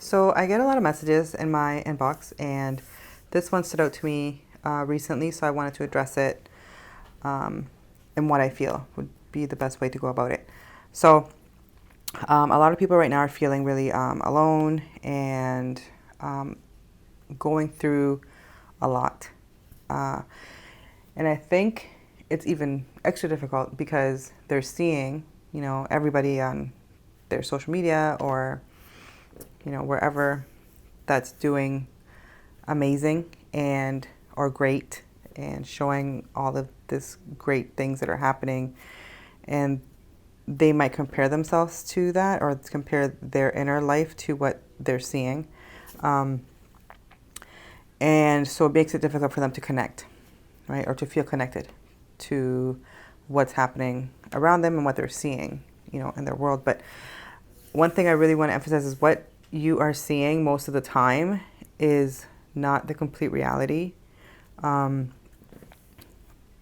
So I get a lot of messages in my inbox, and this one stood out to me recently, so I wanted to address it and what I feel would be the best way to go about it. So a lot of people right now are feeling really alone and going through a lot. Uh, and I think it's even extra difficult because they're seeing, everybody on their social media or, wherever that's doing amazing and or great and showing all of this great things that are happening, and they might compare themselves to that or compare their inner life to what they're seeing, and so it makes it difficult for them to connect, right, or to feel connected to what's happening around them and what they're seeing, in their world. But one thing I really want to emphasize is what you are seeing most of the time is not the complete reality. Not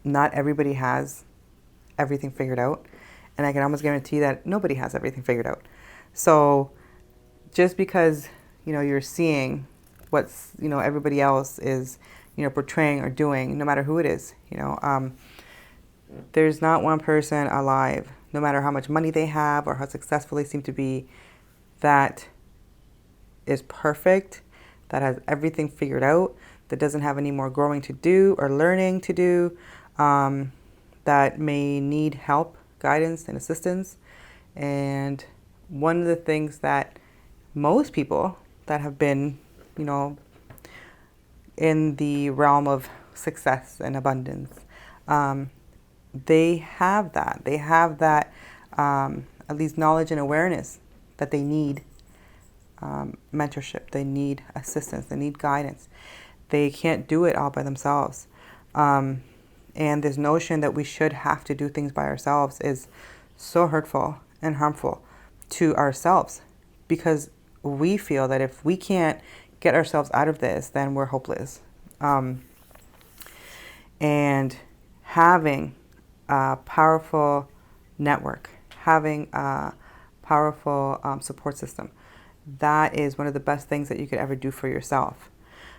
everybody has everything figured out, and I can almost guarantee that nobody has everything figured out. So just because you're seeing what's everybody else is portraying or doing, no matter who it is, there's not one person alive, no matter how much money they have or how successful they seem to be, that is perfect, that has everything figured out, that doesn't have any more growing to do or learning to do, that may need help, guidance, and assistance. And one of the things that most people that have been, in the realm of success and abundance, they have that. They have that at least knowledge and awareness that they need mentorship, they need assistance, they need guidance. They can't do it all by themselves. And this notion that we should have to do things by ourselves is so hurtful and harmful to ourselves, because we feel that if we can't get ourselves out of this, then we're hopeless. And having a powerful network, having a powerful support system, that is one of the best things that you could ever do for yourself.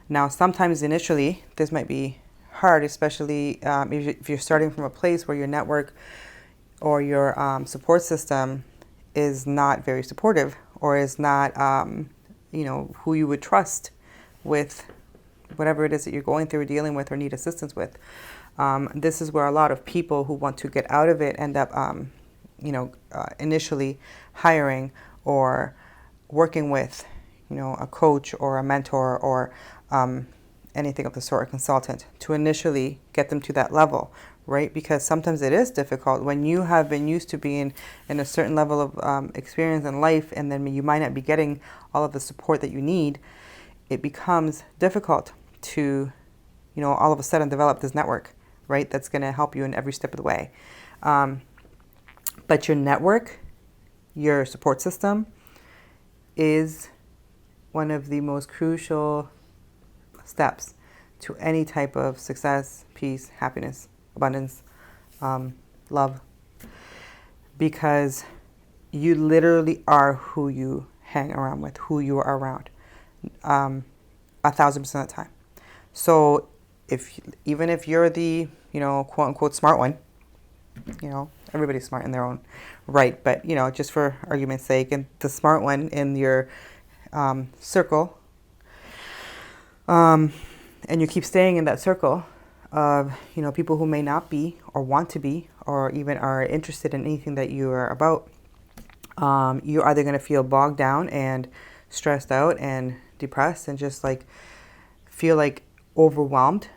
Now, sometimes initially, this might be hard, especially if you're starting from a place where your network or your support system is not very supportive, or is not, who you would trust with whatever it is that you're going through, dealing with, or need assistance with. This is where a lot of people who want to get out of it end up, initially hiring or working with, a coach or a mentor or anything of the sort, a consultant, to initially get them to that level, right? Because sometimes it is difficult when you have been used to being in a certain level of experience in life, and then you might not be getting all of the support that you need. It becomes difficult to, all of a sudden develop this network, right? That's going to help you in every step of the way. But your network, your support system, is one of the most crucial steps to any type of success, peace, happiness, abundance, love, because you literally are who you hang around with, who you are around, 1,000% of the time. So even if you're the, quote unquote smart one, everybody's smart in their own right, but, just for argument's sake, and the smart one in your circle, and you keep staying in that circle of, people who may not be or want to be or even are interested in anything that you are about, you're either going to feel bogged down and stressed out and depressed and just like feel like overwhelmed,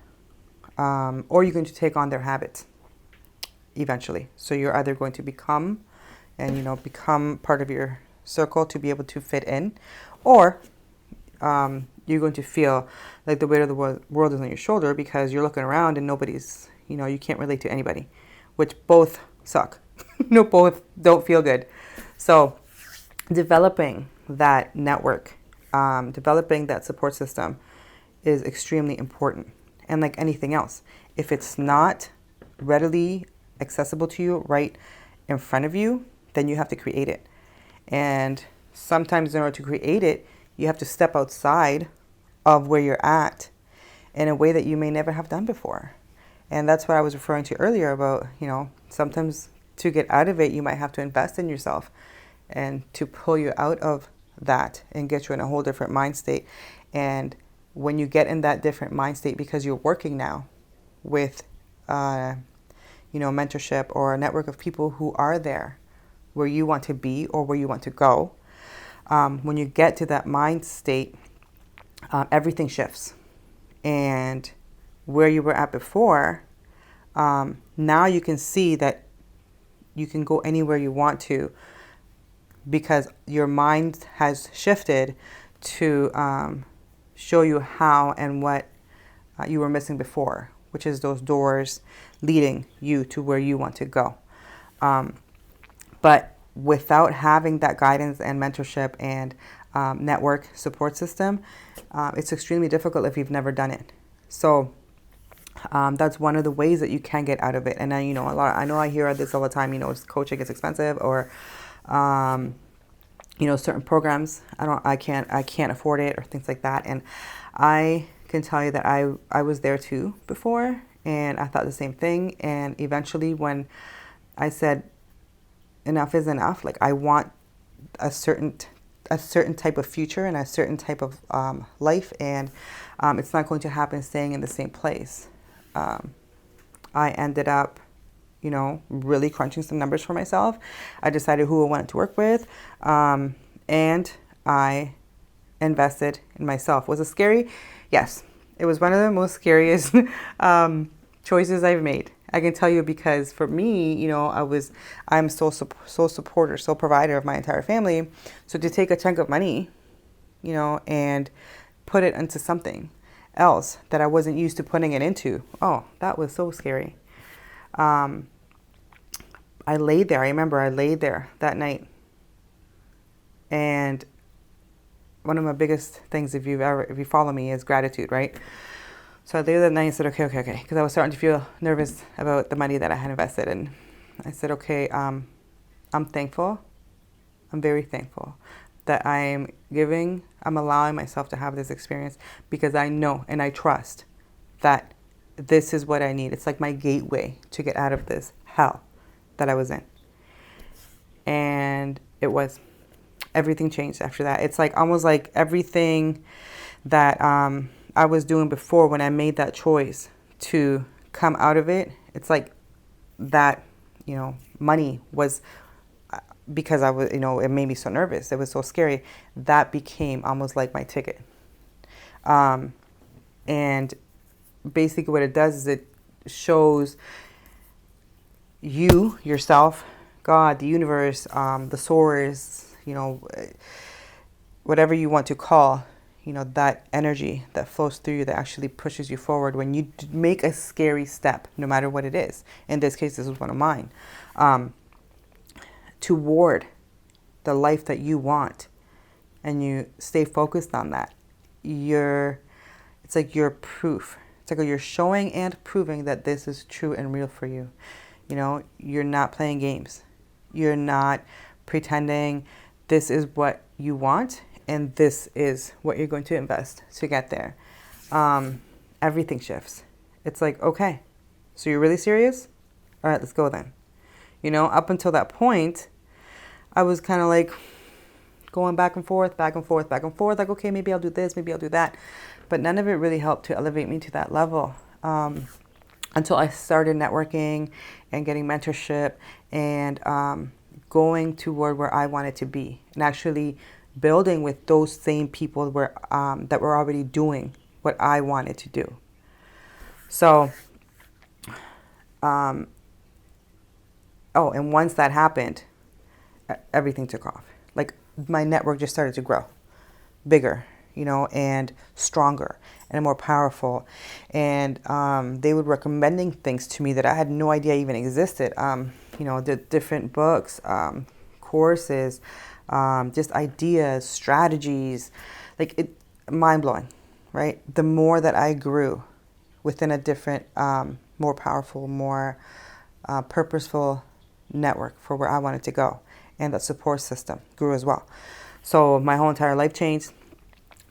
or you're going to take on their habits eventually. So you're either going to become part of your circle to be able to fit in, or you're going to feel like the weight of the world is on your shoulder because you're looking around and nobody's, you can't relate to anybody, which both suck. Both don't feel good. So developing that network, developing that support system is extremely important. And like anything else, if it's not readily accessible to you right in front of you, then you have to create it. And sometimes in order to create it, You have to step outside of where you're at in a way that you may never have done before. And that's what I was referring to earlier about, sometimes to get out of it, you might have to invest in yourself and to pull you out of that and get you in a whole different mind state. And when you get in that different mind state, because you're working now with, mentorship or a network of people who are there where you want to be or where you want to go, when you get to that mind state, everything shifts. And where you were at before, now you can see that you can go anywhere you want to because your mind has shifted to show you how and what you were missing before, which is those doors leading you to where you want to go. But without having that guidance and mentorship and network support system, it's extremely difficult if you've never done it. So that's one of the ways that you can get out of it. And I, I know I hear this all the time. Coaching is expensive, or certain programs I can't afford it, or things like that. And I can tell you that I was there too before, and I thought the same thing. And eventually, when I said enough is enough, like I want a certain type of future and a certain type of life, and it's not going to happen staying in the same place. I ended up, really crunching some numbers for myself. I decided who I wanted to work with, and I invested in myself. Was it scary? Yes. It was one of the most scariest choices I've made. I can tell you, because for me, I'm sole supporter, sole provider of my entire family. So to take a chunk of money, and put it into something else that I wasn't used to putting it into, that was so scary. I remember I laid there that night. And one of my biggest things, if you follow me, is gratitude, right? So I lay there that night and said, okay. Because I was starting to feel nervous about the money that I had invested. And I said, okay, I'm thankful. I'm very thankful that I'm allowing myself to have this experience, because I know and I trust that this is what I need. It's like my gateway to get out of this hell that I was in. And everything changed after that. It's like almost like everything that I was doing before, when I made that choice to come out of it, it's like that, money was, because I was, it made me so nervous. It was so scary. That became almost like my ticket. And basically what it does is it shows you, yourself, God, the universe, the source, whatever you want to call, that energy that flows through you, that actually pushes you forward when you make a scary step, no matter what it is. In this case, this was one of mine. Toward the life that you want, and you stay focused on that, it's like you're proof. It's like you're showing and proving that this is true and real for you. You're not playing games. You're not pretending. This is what you want, and this is what you're going to invest to get there. Everything shifts. It's like, okay, so you're really serious? All right, let's go then. Up until that point, I was kind of like going back and forth. Like, okay, maybe I'll do this, maybe I'll do that. But none of it really helped to elevate me to that level. Until I started networking and getting mentorship and going toward where I wanted to be, and actually building with those same people that were already doing what I wanted to do. So, and once that happened, everything took off. Like, my network just started to grow bigger, and stronger and more powerful. And they were recommending things to me that I had no idea even existed. The different books, courses, just ideas, strategies, mind-blowing, right? The more that I grew within a different, more powerful, more purposeful network for where I wanted to go. And that support system grew as well. So my whole entire life changed.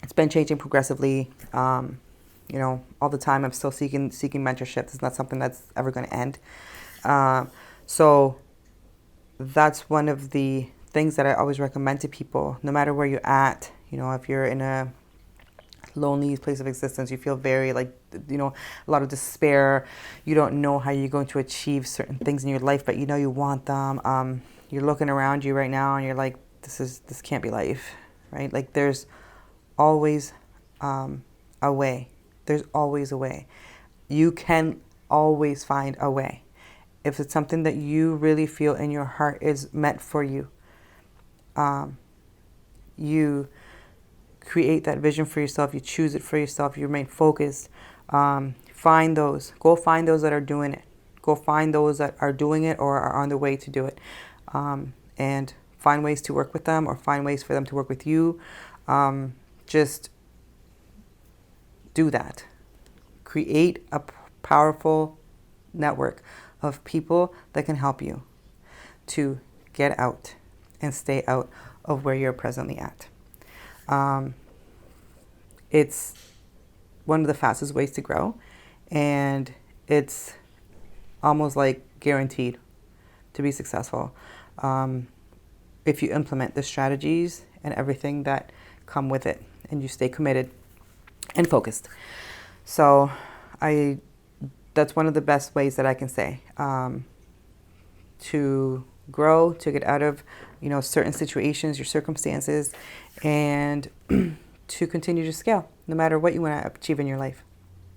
it's been changing progressively. All the time. I'm still seeking mentorship. It's not something that's ever going to end. So that's one of the things that I always recommend to people, no matter where you're at. If you're in a lonely place of existence, you feel very a lot of despair, you don't know how you're going to achieve certain things in your life, but you want them. You're looking around you right now and you're like, this can't be life, right? Like there's always a way. There's always a way. You can always find a way. If it's something that you really feel in your heart is meant for you, you create that vision for yourself, you choose it for yourself, you remain focused. Find those. Go find those that are doing it. Go find those that are doing it or are on the way to do it. And find ways to work with them or find ways for them to work with you. Just do that. Create a powerful network of people that can help you to get out and stay out of where you're presently at. It's one of the fastest ways to grow, and it's almost like guaranteed to be successful if you implement the strategies and everything that come with it and you stay committed and focused. So that's one of the best ways that I can say to grow, to get out of certain situations, your circumstances, and to continue to scale no matter what you want to achieve in your life.